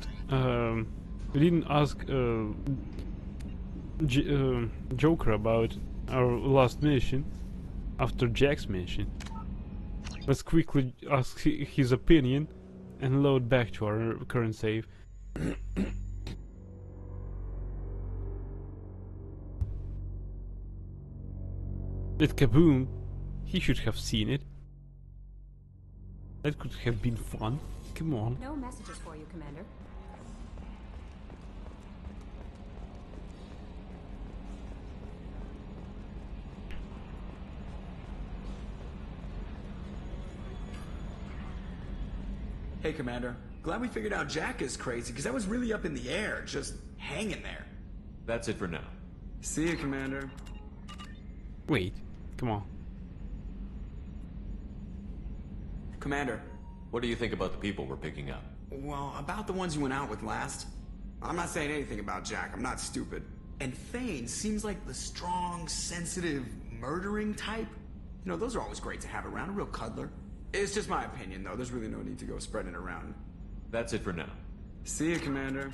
Joker about our last mission after Jack's mission. Let's quickly ask his opinion and load back to our current save. That kaboom, he should have seen it. That could have been fun. Come on. No messages for you, Commander. Hey, Commander. Glad we figured out Jack is crazy, because I was really up in the air, just hanging there. That's it for now. See you, Commander. Wait, come on. Commander. What do you think about the people we're picking up? Well, about the ones you went out with last. I'm not saying anything about Jack, I'm not stupid. And Thane seems like the strong, sensitive, murdering type. You know, those are always great to have around, a real cuddler. It's just my opinion, though. There's really no need to go spreading it around. That's it for now. See you, Commander.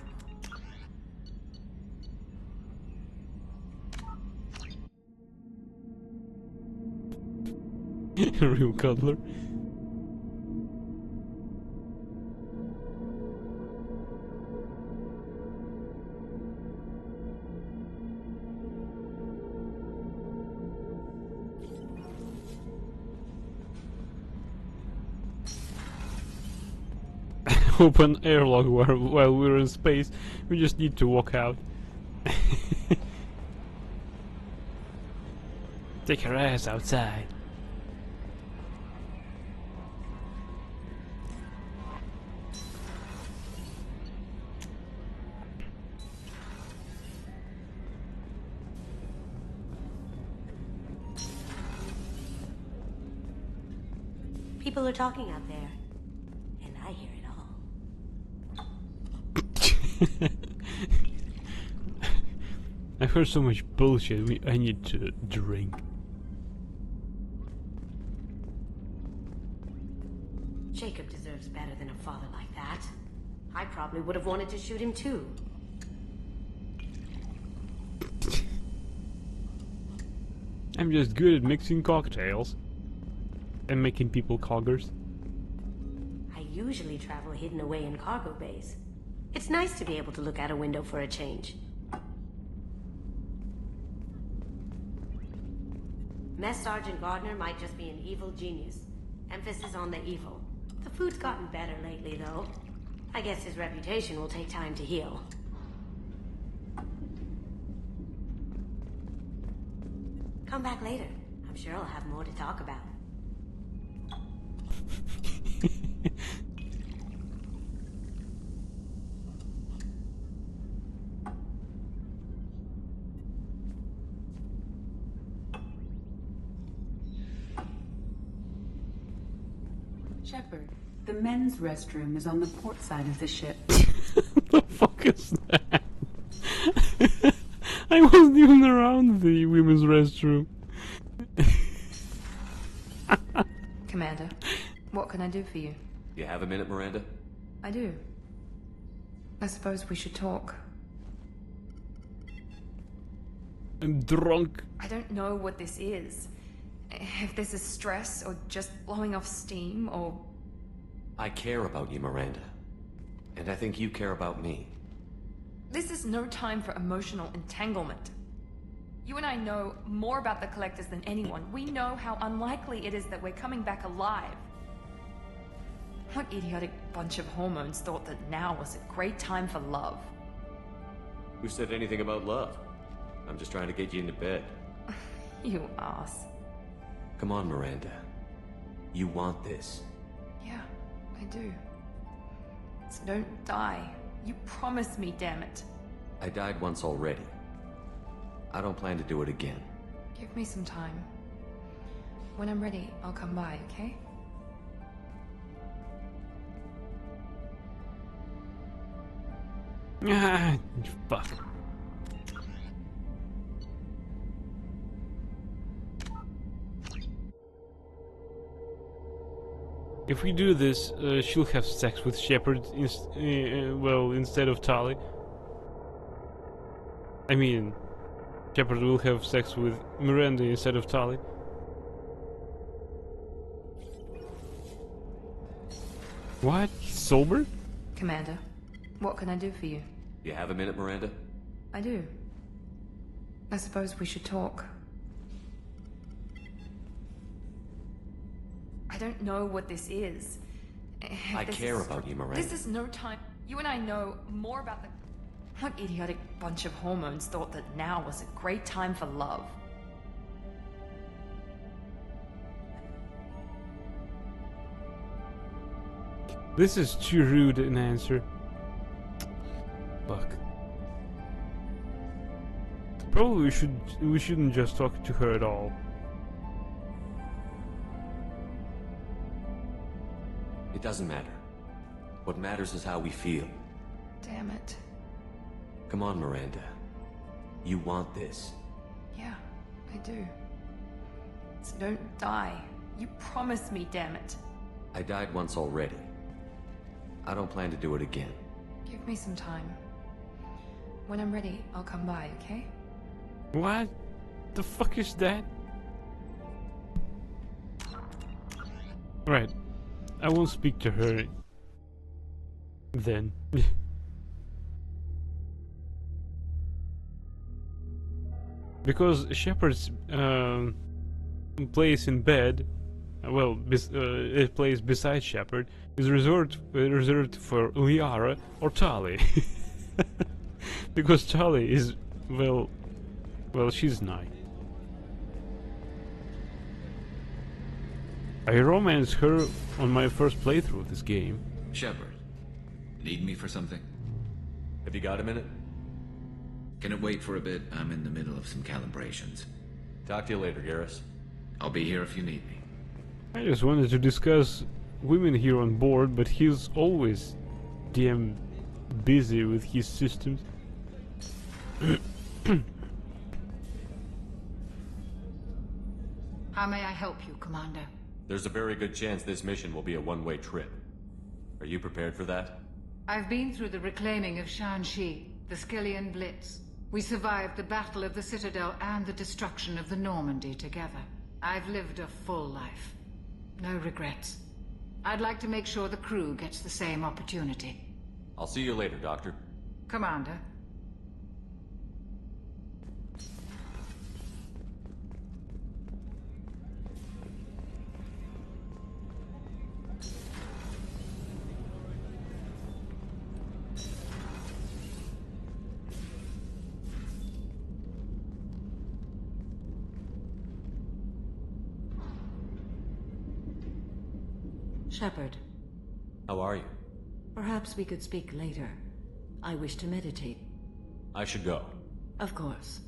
Real cuddler. Open airlock while we're in space. We just need to walk out. Take her ass outside. People are talking out there, and I hear it all. I've heard so much bullshit. I need to drink. Jacob deserves better than a father like that. I probably would have wanted to shoot him too. I'm just good at mixing cocktails and making people coggers. I usually travel hidden away in cargo bays. It's nice to be able to look out a window for a change. Mess Sergeant Gardner might just be an evil genius. Emphasis on the evil. The food's gotten better lately, though. I guess his reputation will take time to heal. Come back later. I'm sure I'll have more to talk about. Shepard, the men's restroom is on the port side of the ship. The fuck is that? I wasn't even around the women's restroom. Commander, what can I do for you? You have a minute, Miranda? I do. I suppose we should talk. I'm drunk. I don't know what this is. If this is stress, or just blowing off steam, or... I care about you, Miranda. And I think you care about me. This is no time for emotional entanglement. You and I know more about the Collectors than anyone. We know how unlikely it is that we're coming back alive. What idiotic bunch of hormones thought that now was a great time for love? Who said anything about love? I'm just trying to get you into bed. You ass. Come on, Miranda. You want this. Yeah, I do. So don't die. You promised me, damn it. I died once already. I don't plan to do it again. Give me some time. When I'm ready, I'll come by, okay? Ah, fuck. If we do this, she'll have sex with Shepard well, instead of Tali. I mean, Shepard will have sex with Miranda instead of Tali. What? He's sober? Commander, what can I do for you? You have a minute, Miranda? I do. I suppose we should talk. I don't know what this is. I care about you, Miranda. This is no time. You and I know more about the... What idiotic bunch of hormones thought that now was a great time for love? This is too rude an answer. Fuck. Probably we shouldn't just talk to her at all. It doesn't matter. What matters is how we feel. Damn it. Come on, Miranda. You want this. Yeah, I do. So don't die. You promised me, damn it. I died once already. I don't plan to do it again. Give me some time. When I'm ready, I'll come by, okay? What the fuck is that? Right. I won't speak to her then. Because Shepard's place in bed, well, a place beside Shepard, is reserved for Liara or Tali. Because Tali is, well, she's nine. I romanced her on my first playthrough of this game. Shepard, need me for something? Have you got a minute? Can it wait for a bit? I'm in the middle of some calibrations. Talk to you later, Garrus. I'll be here if you need me. I just wanted to discuss women here on board, but he's always damn busy with his systems. How may I help you, Commander? There's a very good chance this mission will be a one-way trip. Are you prepared for that? I've been through the reclaiming of Shanxi, the Skillian Blitz. We survived the Battle of the Citadel and the destruction of the Normandy together. I've lived a full life. No regrets. I'd like to make sure the crew gets the same opportunity. I'll see you later, Doctor. Commander. Shepard. How are you? Perhaps we could speak later. I wish to meditate. I should go. Of course.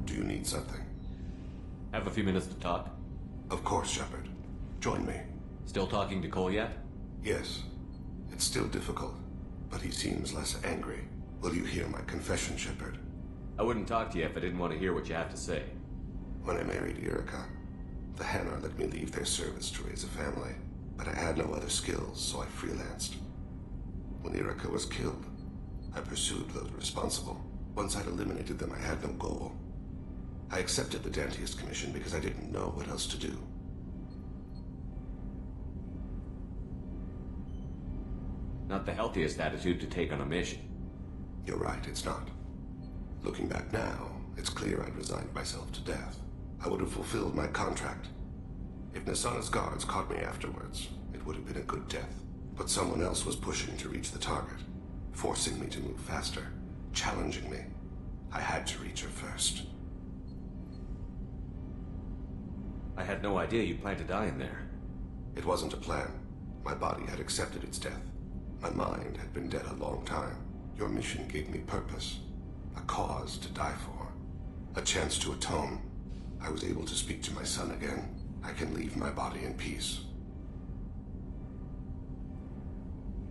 Do you need something? Have a few minutes to talk? Of course, Shepard. Join me. Still talking to Cole yet? Yes. It's still difficult, but he seems less angry. Will you hear my confession, Shepard? I wouldn't talk to you if I didn't want to hear what you have to say. When I married Erica, the Hanar let me leave their service to raise a family, but I had no other skills, so I freelanced. When Erica was killed, I pursued those responsible. Once I'd eliminated them, I had no goal. I accepted the Dantius Commission because I didn't know what else to do. Not the healthiest attitude to take on a mission. You're right, it's not. Looking back now, it's clear I'd resigned myself to death. I would have fulfilled my contract. If Nasana's guards caught me afterwards, it would have been a good death. But someone else was pushing to reach the target, forcing me to move faster, challenging me. I had to reach her first. I had no idea you planned to die in there. It wasn't a plan. My body had accepted its death. My mind had been dead a long time. Your mission gave me purpose. A cause to die for. A chance to atone. I was able to speak to my son again. I can leave my body in peace.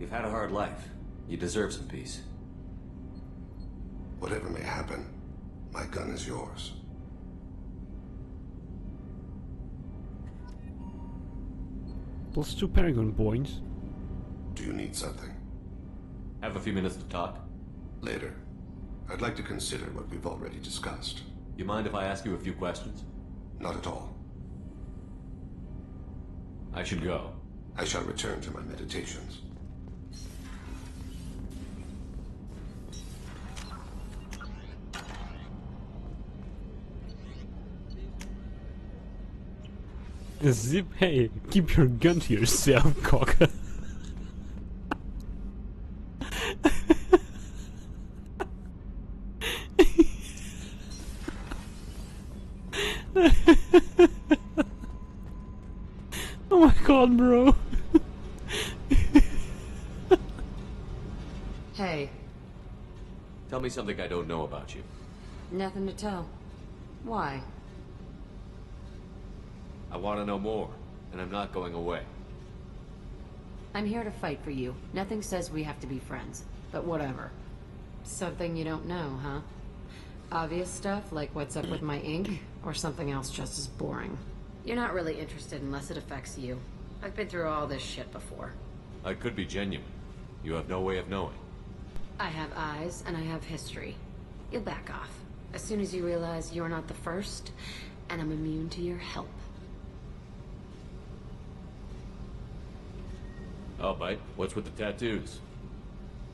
You've had a hard life. You deserve some peace. Whatever may happen, my gun is yours. +2 Paragon points. Do you need something? Have a few minutes to talk? Later. I'd like to consider what we've already discussed. You mind if I ask you a few questions? Not at all. I should go. I shall return to my meditations. Zip, hey, keep your gun to yourself, cocker. Oh my god, bro. Hey. Tell me something I don't know about you. Nothing to tell. Why? I want to know more, and I'm not going away. I'm here to fight for you. Nothing says we have to be friends, but whatever. Something you don't know, huh? Obvious stuff, like what's up with my ink, or something else just as boring. You're not really interested unless it affects you. I've been through all this shit before. I could be genuine. You have no way of knowing. I have eyes, and I have history. You'll back off. As soon as you realize you're not the first, and I'm immune to your help. Oh, bite. What's with the tattoos?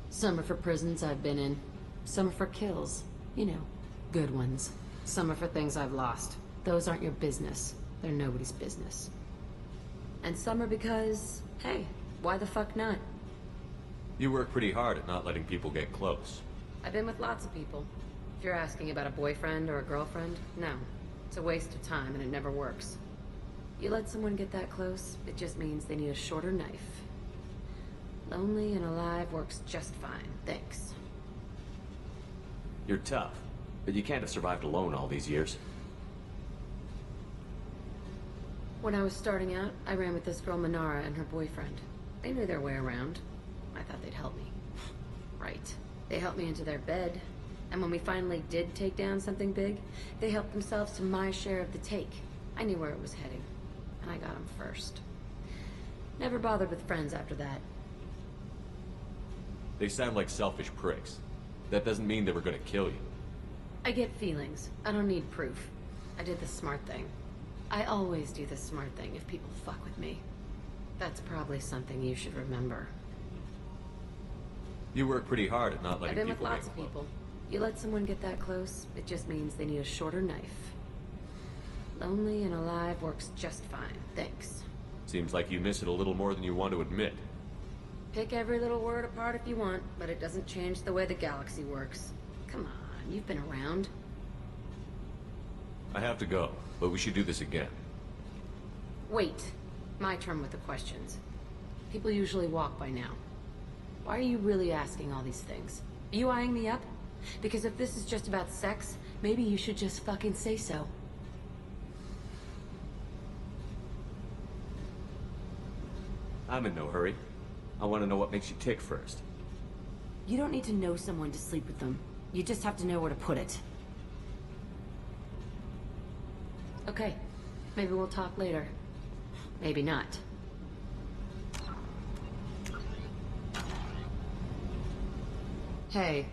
Some are for prisons I've been in. Some are for kills. You know, good ones. Some are for things I've lost. Those aren't your business. They're nobody's business. And some are because, hey, why the fuck not? You work pretty hard at not letting people get close. I've been with lots of people. If you're asking about a boyfriend or a girlfriend, no. It's a waste of time and it never works. You let someone get that close, it just means they need a shorter knife. Lonely and alive works just fine, thanks. You're tough, but you can't have survived alone all these years. When I was starting out, I ran with this girl Minara and her boyfriend. They knew their way around. I thought they'd help me. Right. They helped me into their bed, and when we finally did take down something big, they helped themselves to my share of the take. I knew where it was heading, and I got them first. Never bothered with friends after that. They sound like selfish pricks. That doesn't mean they were gonna kill you. I get feelings. I don't need proof. I did the smart thing. I always do the smart thing if people fuck with me. That's probably something you should remember. You work pretty hard at not letting I've been with people lots get of close. people. You let someone get that close, it just means they need a shorter knife. Lonely and alive works just fine, thanks. Seems like you miss it a little more than you want to admit. Pick every little word apart if you want, but it doesn't change the way the galaxy works. Come on, you've been around. I have to go, but we should do this again. Wait. My turn with the questions. People usually walk by now. Why are you really asking all these things? Are you eyeing me up? Because if this is just about sex, maybe you should just fucking say so. I'm in no hurry. I want to know what makes you tick first. You don't need to know someone to sleep with them. You just have to know where to put it. Okay. Maybe we'll talk later. Maybe not. Hey.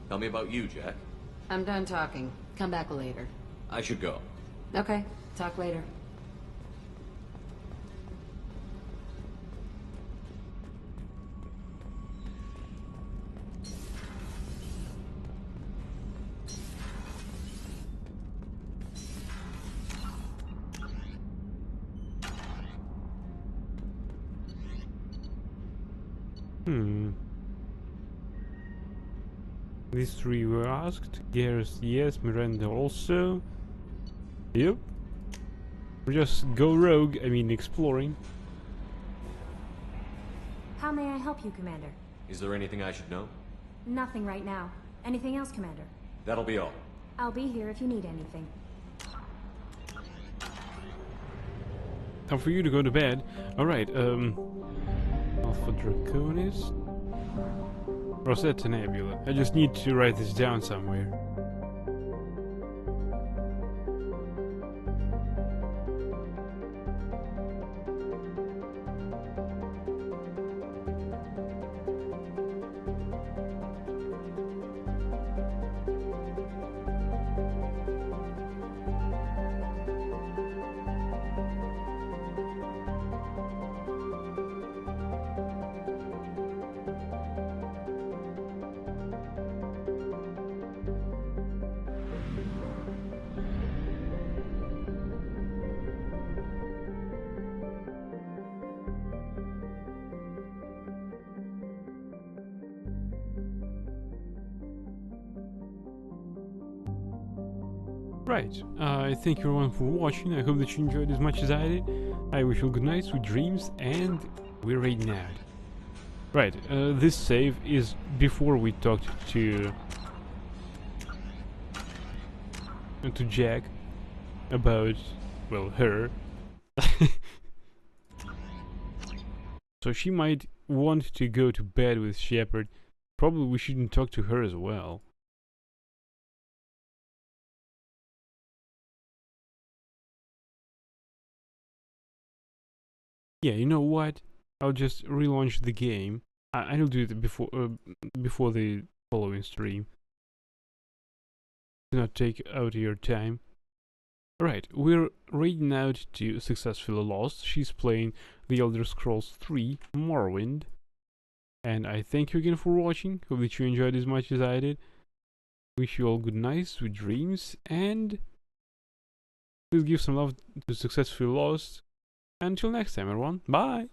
Tell me about you, Jack. I'm done talking. Come back later. I should go. Okay. Talk later. These three were asked. Garrus, yes. Miranda also. Yep. Or just go rogue, I mean exploring. How may I help you, Commander? Is there anything I should know? Nothing right now. Anything else, Commander? That'll be all. I'll be here if you need anything. Time for you to go to bed. Alright, Alpha Draconis? Rosetta Nebula. I just need to write this down somewhere. Right, I thank everyone for watching. I hope that you enjoyed as much as I did. I wish you all good night, sweet dreams, and we're raiding out. Right, this save is before we talked to Jack about, well, her. So she might want to go to bed with Shepard. Probably we shouldn't talk to her as well. Yeah, you know what? I'll just relaunch the game. I'll do it before the following stream. Do not take out your time. Alright, we're raiding out to Successfully Lost. She's playing The Elder Scrolls 3 Morrowind. And I thank you again for watching. Hope that you enjoyed as much as I did. Wish you all good night, sweet dreams, and please give some love to Successfully Lost. Until next time, everyone. Bye!